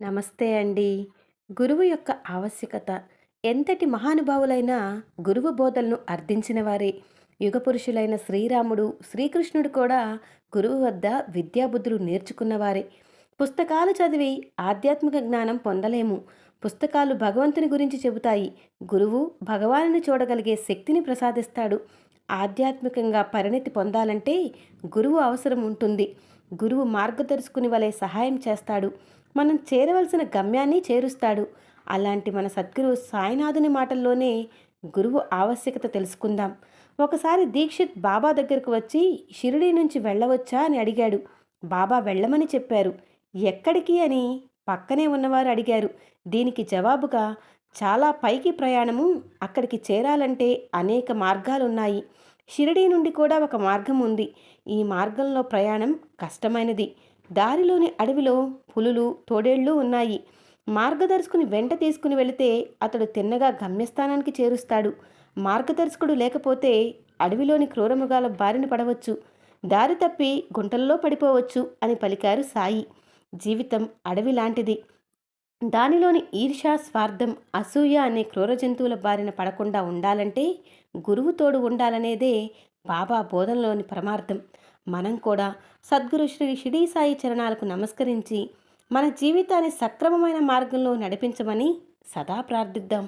నమస్తే అండి. గురువు యొక్క ఆవశ్యకత ఎంతటి మహానుభావులైనా గురువు బోధనలను అర్థించిన వారే. యుగపురుషులైన శ్రీరాముడు, శ్రీకృష్ణుడు కూడా గురువు వద్ద విద్యాబుద్ధులు నేర్చుకున్నవారే. పుస్తకాలు చదివి ఆధ్యాత్మిక జ్ఞానం పొందలేము. పుస్తకాలు భగవంతుని గురించి చెబుతాయి. గురువు భగవానుని చూడగలిగే శక్తిని ప్రసాదిస్తాడు. ఆధ్యాత్మికంగా పరిణతి పొందాలంటే గురువు అవసరం ఉంటుంది. గురువు మార్గదర్శకుని వలె సహాయం చేస్తాడు. మనం చేరవలసిన గమ్యాన్ని చేరుస్తాడు. అలాంటి మన సద్గురువు సాయినాథుని మాటల్లోనే గురువు ఆవశ్యకత తెలుసుకుందాం. ఒకసారి దీక్షిత్ బాబా దగ్గరకు వచ్చి షిరిడీ నుంచి వెళ్ళవచ్చా అని అడిగాడు. బాబా వెళ్ళమని చెప్పారు. ఎక్కడికి అని పక్కనే ఉన్నవారు అడిగారు. దీనికి జవాబుగా, చాలా పైకి ప్రయాణము, అక్కడికి చేరాలంటే అనేక మార్గాలున్నాయి. షిరిడీ నుండి కూడా ఒక మార్గం ఉంది. ఈ మార్గంలో ప్రయాణం కష్టమైనది. దారిలోని అడవిలో పులులు, తోడేళ్లు ఉన్నాయి. మార్గదర్శకుని వెంట తీసుకుని వెళితే అతడు తిన్నగా గమ్యస్థానానికి చేరుస్తాడు. మార్గదర్శకుడు లేకపోతే అడవిలోని క్రూరమృగాల బారిన పడవచ్చు, దారి తప్పి గుంటల్లో పడిపోవచ్చు అని పలికారు సాయి. జీవితం అడవి లాంటిది. దానిలోని ఈర్ష్య, స్వార్థం, అసూయ అనే క్రూర జంతువుల బారిన పడకుండా ఉండాలంటే గురువు తోడు ఉండాలనేదే బాబా బోధనలోని పరమార్థం. మనం కూడా సద్గురు శ్రీ షిరిడీ సాయి చరణాలకు నమస్కరించి మన జీవితాన్ని సక్రమమైన మార్గంలో నడిపించమని సదా ప్రార్థిద్దాం.